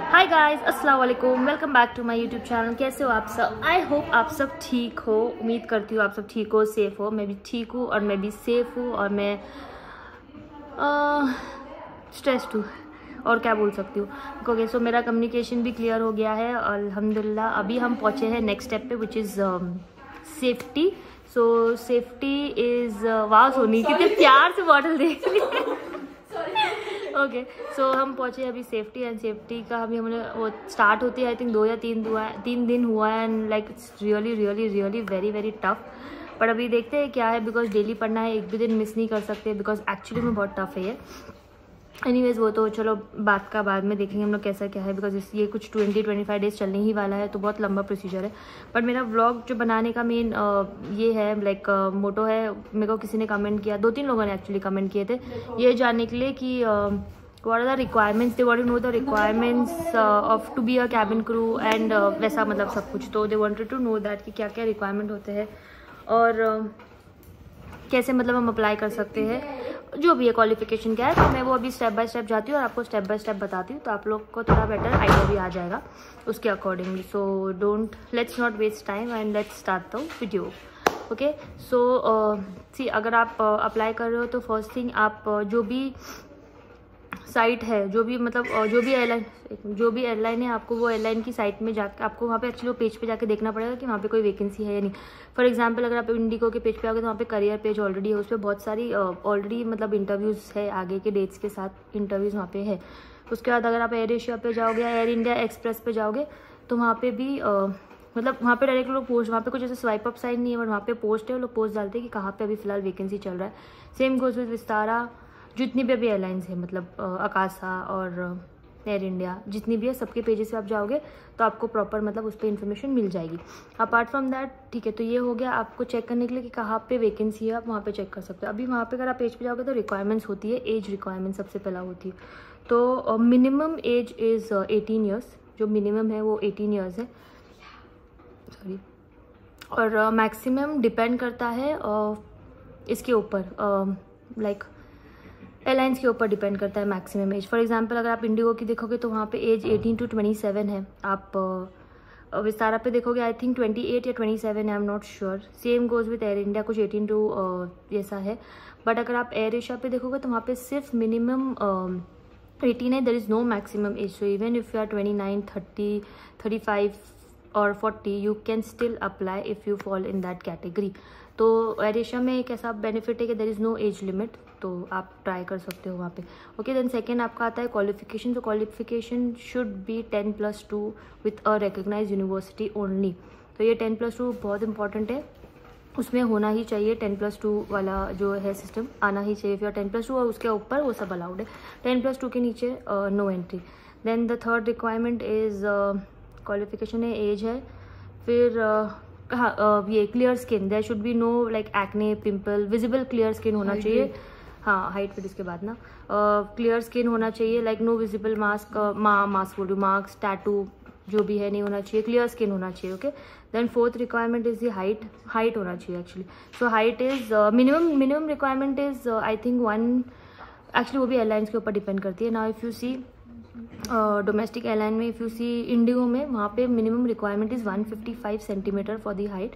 हाय guys, अस्सलाम वालेकुम, welcome back to my YouTube channel. कैसे हो आप सब? आई होप आप सब ठीक हो। उम्मीद करती हूँ आप सब ठीक हो, सेफ हो। मैं भी ठीक हूँ और मैं भी सेफ हूँ और मैं स्ट्रेस्ड हूँ और क्या बोल सकती हूँ। ओके, सो मेरा कम्युनिकेशन भी क्लियर हो गया है अल्हम्दुलिल्लाह। अभी हम पहुँचे हैं नेक्स्ट स्टेप पे, which is safety. So safety is वाह सोनी कितने प्यार से बॉटल देख रही है। ओके, सो हम पहुँचे अभी सेफ्टी। एंड सेफ्टी का अभी हमने वो स्टार्ट होती है आई थिंक 2 या 3 दिन हुआ है। And like it's really very very tough. पर अभी देखते हैं क्या है, बिकॉज डेली पढ़ना है, एक भी दिन मिस नहीं कर सकते, बिकॉज एक्चुअली में बहुत टफ है ये। एनीवेज़ वो तो चलो बात का बाद में देखेंगे हम लोग कैसा क्या है, बिकॉज ये कुछ 20-25 डेज चलने ही वाला है, तो बहुत लंबा प्रोसीजर है। बट मेरा व्लॉग जो बनाने का मेन ये है, लाइक मोटो है। मेरे को किसी ने कमेंट किया, 2-3 लोगों ने एक्चुअली कमेंट किए थे ये जानने के लिए कि what are the requirements, they want to know the requirements of to be a cabin crew and वैसा मतलब सब कुछ। तो they wanted to know that कि क्या क्या रिक्वायरमेंट होते हैं और कैसे मतलब हम अप्लाई कर सकते हैं, जो भी है क्वालिफिकेशन क्या है। तो मैं वो अभी स्टेप बाय स्टेप जाती हूँ और आपको स्टेप बाय स्टेप बताती हूँ, तो आप लोग को थोड़ा बेटर आइडिया भी आ जाएगा उसके accordingly. So let's not waste time and let's start the video. Okay, so see अगर आप अप्लाई कर रहे हो तो फर्स्ट थिंग आप जो भी साइट है, जो भी मतलब जो भी एयरलाइन है, आपको वो एयरलाइन की साइट में जाकर आपको वहाँ पे एक्चुअली पेज पे जाके देखना पड़ेगा कि वहाँ पे कोई वैकेंसी है या नहीं। फॉर एग्जांपल अगर आप इंडिगो के पेज पे आओगे तो वहाँ पे करियर पेज ऑलरेडी है, उस पर बहुत सारी ऑलरेडी मतलब इंटरव्यूज़ है, आगे के डेट्स के साथ इंटरव्यूज़ वहाँ पे है। उसके बाद अगर आप एयर एशिया पे जाओगे या एयर इंडिया एक्सप्रेस पे जाओगे तो वहाँ पे भी मतलब वहाँ पे डायरेक्ट लोग पोस्ट, वहाँ पे कुछ ऐसे स्वाइप अप साइन नहीं है, बट वहाँ पे पोस्ट है, वो लोग पोस्ट डालते हैं कि कहाँ पे अभी फिलहाल वैकेंसी चल रहा है। सेम गोज विद विस्तारा, जितनी भी अभी एयरलाइंस है, मतलब आकाशा और एयर इंडिया, जितनी भी है सबके पेजेस पे आप जाओगे तो आपको प्रॉपर मतलब उस पर इन्फॉर्मेशन मिल जाएगी। अपार्ट फ्रॉम दैट, ठीक है, तो ये हो गया आपको चेक करने के लिए कि कहाँ पे वैकेंसी है, आप वहाँ पे चेक कर सकते हो। अभी वहाँ पे अगर आप पेज पे जाओगे तो रिक्वायरमेंट्स होती है, एज रिक्वायरमेंट सबसे पहला होती है। तो मिनिमम एज इज़ 18 ईयर्स, जो मिनिमम है वो 18 ईयर्स है, सॉरी। और मैक्सिमम डिपेंड करता है इसके ऊपर, लाइक एयरलाइंस के ऊपर डिपेंड करता है मैक्सिमम एज। फॉर एग्जांपल अगर आप इंडिगो की देखोगे तो वहाँ पे एज 18 to 27 है। आप विस्तारा पे देखोगे आई थिंक 28 या 27 है, I am not sure. Same goes with air India, कुछ 18 टू ऐसा है। बट अगर आप एयर एशिया पे देखोगे तो वहाँ पे सिर्फ मिनिमम 18 है, there is no maximum age. So even if you are 29, 30, 35 और 40 you can still apply if you fall in that category. तो एयर एशिया में एक ऐसा बेनिफिट है कि there is no age limit, तो आप ट्राई कर सकते हो वहाँ पे। ओके, देन सेकेंड आपका आता है क्वालिफिकेशन। तो qualification should be 10+2 with a recognise university only. तो ये 10+2 बहुत इंपॉर्टेंट है, उसमें होना ही चाहिए। 10+2 वाला जो है सिस्टम आना ही चाहिए। फिर 10+2 और उसके ऊपर वो सब अलाउड है, 10+2 के नीचे no entry. Then the third requirement is qualification है, एज है, फिर हाँ ये clear skin, there should be no like acne, pimple, visible clear skin होना चाहिए। हाँ, हाइट फिर इसके बाद ना क्लियर स्किन होना चाहिए, like no visible mask, mask बोल रही हूँ, मार्क्स, टैटू जो भी है नहीं होना चाहिए, क्लियर स्किन होना चाहिए। Okay, then fourth requirement is the height होना चाहिए actually. So height is minimum requirement is I think 1, actually वो भी एयरलाइंस के ऊपर डिपेंड करती है। Now if you see domestic airline में, इफ़ यू सी इंडिगो में, वहाँ पे minimum requirement is 155 centimetre for the height.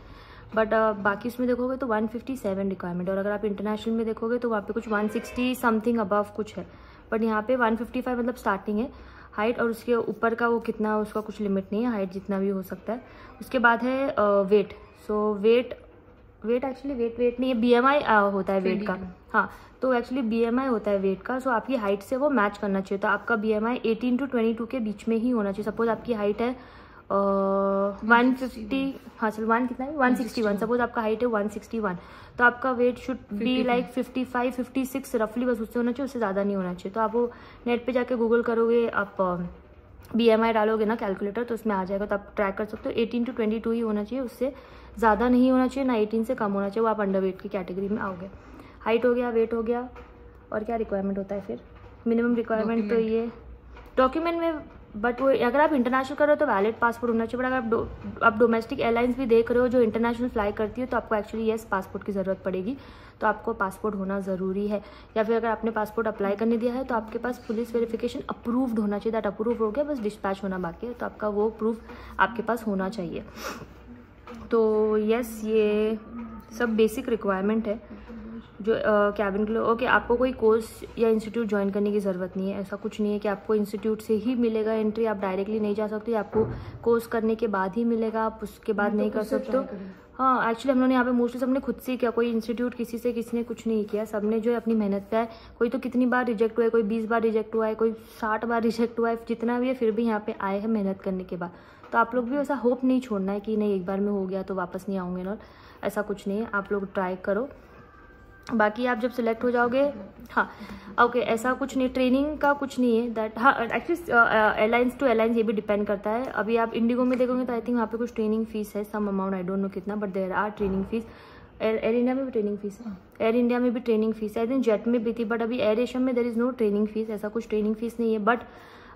But बाकी उसमें देखोगे तो 157 रिक्वायरमेंट। और अगर आप इंटरनेशनल में देखोगे तो वहाँ पे कुछ 160 समथिंग अबव कुछ है, बट यहाँ पे 155 मतलब स्टार्टिंग है हाइट, और उसके ऊपर का वो कितना, उसका कुछ लिमिट नहीं है, हाइट जितना भी हो सकता है। उसके बाद है वेट। सो वेट एक्चुअली वेट नहीं है, BMI होता है वेट का। हाँ, तो एक्चुअली BMI होता है वेट का। सो आपकी हाइट से वो मैच करना चाहिए। तो आपका BMI 18 to 22 के बीच में ही होना चाहिए। सपोज आपकी हाइट है 150, हाँ चल 1 कितना है 161, सपोज आपका हाइट है 161, तो आपका वेट शुड बी लाइक 55, 56 रफली, बस उससे होना चाहिए, उससे ज़्यादा नहीं होना चाहिए। तो आप वो नेट पे जाके गूगल करोगे, आप BMI डालोगे ना कैलकुलेटर, तो उसमें आ जाएगा, तो आप ट्रैक कर सकते हो। 18 to 22 ही होना चाहिए, उससे ज़्यादा नहीं होना चाहिए, ना 18 से कम होना चाहिए, वो आप अंडर वेट की कैटेगरी में आओगे। हाइट हो गया, वेट हो गया, और क्या रिक्वायरमेंट होता है फिर? मिनिमम रिक्वायरमेंट तो ये डॉक्यूमेंट में बट वो अगर आप इंटरनेशनल कर रहे हो तो वैलिड पासपोर्ट होना चाहिए। बट अगर आप डोमेस्टिक एयरलाइंस भी देख रहे हो जो इंटरनेशनल फ्लाई करती है तो आपको एक्चुअली येस पासपोर्ट की ज़रूरत पड़ेगी, तो आपको पासपोर्ट होना ज़रूरी है। या फिर अगर आपने पासपोर्ट अप्लाई करने दिया है तो आपके पास पुलिस वेरिफिकेशन अप्रूव्ड होना चाहिए, दैट अप्रूव हो गया, बस डिस्पैच होना बाकी है, तो आपका वो प्रूफ आपके पास होना चाहिए। तो यस, ये सब बेसिक रिक्वायरमेंट है जो कैबिन के लिए। ओके, आपको कोई कोर्स या इंस्टीट्यूट ज्वाइन करने की ज़रूरत नहीं है, ऐसा कुछ नहीं है कि आपको इंस्टीट्यूट से ही मिलेगा एंट्री, आप डायरेक्टली नहीं जा सकते, आपको कोर्स करने के बाद ही मिलेगा, आप उसके बाद नहीं कर सकते हो। हाँ, एक्चुअली हम लोगों ने यहाँ पे मोस्टली सबने खुद से किया, कोई इंस्टीट्यूट किसी ने कुछ नहीं किया, सबने जो है अपनी मेहनत पे है। कोई तो कितनी बार रिजेक्ट हुआ है, कोई 20 बार रिजेक्ट हुआ है, कोई 60 बार रिजेक्ट हुआ है, जितना भी है फिर भी यहाँ पे आए हैं मेहनत करने के बाद। तो आप लोग भी ऐसा होप नहीं छोड़ना है कि नहीं एक बार में हो गया तो वापस नहीं आऊँगे ना, ऐसा कुछ नहीं है, आप लोग ट्राई करो। बाकी आप जब सिलेक्ट हो जाओगे, हाँ ओके, ऐसा कुछ नहीं, ट्रेनिंग का कुछ नहीं है दैट। हाँ, एक्चुअली एयरलाइंस टू एयरलाइंस ये भी डिपेंड करता है। अभी आप इंडिगो में देखोगे तो आई थिंक वहाँ पे कुछ ट्रेनिंग फीस है, some amount, I don't know कितना, but there are training fees. Air India में भी ट्रेनिंग फीस है, एयर इंडिया में भी ट्रेनिंग फीस है, आई थिंक जेट में भी थी, बट अभी एयर एशिया में there is no training fees, ऐसा कुछ ट्रेनिंग फीस नहीं है। बट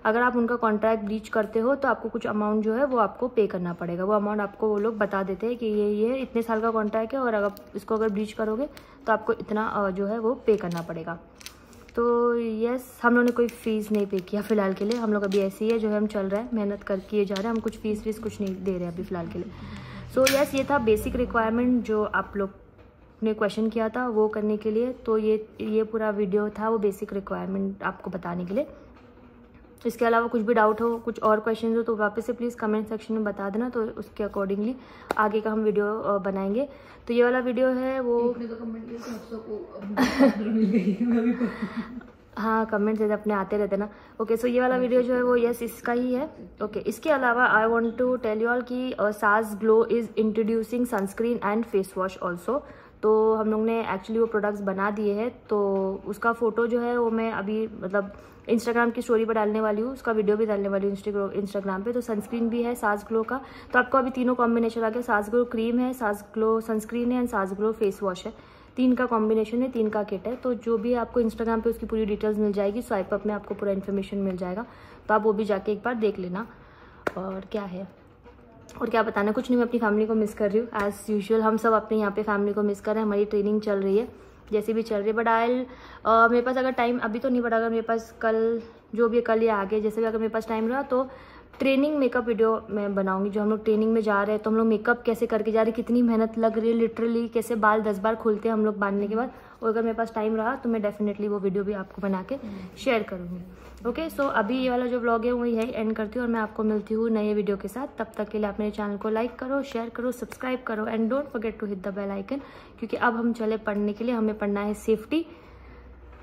अगर आप उनका कॉन्ट्रैक्ट ब्रीच करते हो तो आपको कुछ अमाउंट जो है वो आपको पे करना पड़ेगा। वो अमाउंट आपको वो लोग बता देते हैं कि ये इतने साल का कॉन्ट्रैक्ट है और अगर इसको अगर ब्रीच करोगे तो आपको इतना जो है वो पे करना पड़ेगा। तो यस, हम लोगों ने कोई फ़ीस नहीं पे किया फ़िलहाल के लिए, हम लोग अभी ऐसे ही है जो है हम चल रहे हैं, मेहनत कर किए जा रहे हैं, हम कुछ फ़ीस कुछ नहीं दे रहे हैं अभी फ़िलहाल के लिए। सो यस, ये था बेसिक रिक्वायरमेंट जो आप लोग ने क्वेश्चन किया था वो करने के लिए। तो ये पूरा वीडियो था वो बेसिक रिक्वायरमेंट आपको बताने के लिए। इसके अलावा कुछ भी डाउट हो, कुछ और क्वेश्चन हो तो वापस से प्लीज़ कमेंट सेक्शन में बता देना, तो उसके अकॉर्डिंगली आगे का हम वीडियो बनाएंगे। तो ये वाला वीडियो है वो हाँ, कमेंट्स अपने आते रहते ना। ओके, सो ये वाला वीडियो जो है वो यस इसका ही है। ओके, इसके अलावा I want to tell you all कि साज glow is introducing sunscreen and face wash also. तो हम लोग ने एक्चुअली वो प्रोडक्ट्स बना दिए हैं, तो उसका फ़ोटो जो है वो मैं अभी मतलब इंस्टाग्राम की स्टोरी पर डालने वाली हूँ, उसका वीडियो भी डालने वाली हूँ इंस्टाग्राम पे। तो सनस्क्रीन भी है साज ग्लो का, तो आपको अभी तीनों कॉम्बिनेशन आ गया, साज ग्लो क्रीम है, साज ग्लो सनस्क्रीन है एंड साज ग्लो फेस वॉश है, 3 का कॉम्बिनेशन है, 3 का किट है। तो जो भी आपको इंस्टाग्राम पे उसकी पूरी डिटेल्स मिल जाएगी, स्वाइप अप में आपको पूरा इन्फॉर्मेशन मिल जाएगा, तो आप वो भी जाके एक बार देख लेना। और क्या है और क्या बताना, कुछ नहीं, मैं अपनी फैमिली को मिस कर रही हूँ एज़ यूजुअल, हम सब अपने यहाँ पे फैमिली को मिस कर रहे हैं। हमारी ट्रेनिंग चल रही है जैसे भी चल रही है, बट मेरे पास अगर टाइम अभी तो नहीं पड़ा, अगर मेरे पास कल जो भी कल या आगे जैसे भी अगर मेरे पास टाइम रहा तो ट्रेनिंग मेकअप वीडियो मैं बनाऊंगी। जो हम लोग ट्रेनिंग में जा रहे हैं तो हम लोग मेकअप कैसे करके जा रहे हैं, कितनी मेहनत लग रही है, लिटरली कैसे बाल 10 बार खुलते हैं हम लोग बांधने के बाद, और अगर मेरे पास टाइम रहा तो मैं डेफिनेटली वो वीडियो भी आपको बना के शेयर करूँगी। ओके, सो अभी ये वाला जो व्लॉग है वो यही एंड करती हूँ और मैं आपको मिलती हूँ नए वीडियो के साथ। तब तक के लिए आप मेरे चैनल को लाइक करो, शेयर करो, सब्सक्राइब करो and don't forget to hit the bell icon, क्योंकि अब हम चले पढ़ने के लिए। हमें पढ़ना है सेफ्टी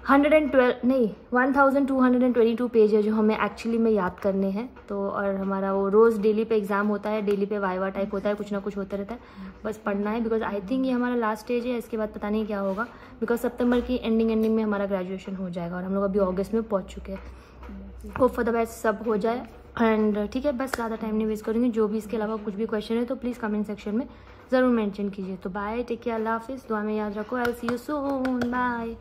1222 पेज है जो हमें एक्चुअली में याद करने हैं। तो और हमारा वो रोज़ डेली पे एग्जाम होता है, डेली पे वाइवा टाइप होता है, कुछ ना कुछ होता रहता है, बस पढ़ना है। बिकॉज आई थिंक ये हमारा लास्ट स्टेज है, इसके बाद पता नहीं क्या होगा, बिकॉज सितंबर की एंडिंग में हमारा ग्रेजुएशन हो जाएगा और हम लोग अभी अगस्त में पहुँच चुके हैं। होप फॉर द बेस्ट सब हो जाए एंड ठीक है, बस ज़्यादा टाइम नहीं वेस्ट करेंगे। जो भी इसके अलावा कुछ भी क्वेश्चन है तो प्लीज़ कमेंट सेक्शन में ज़रूर मेंशन कीजिए। तो बाय, टेक केयर, अल्लाह हाफिज़, दुआ में याद रखो, I will see you soon, bye.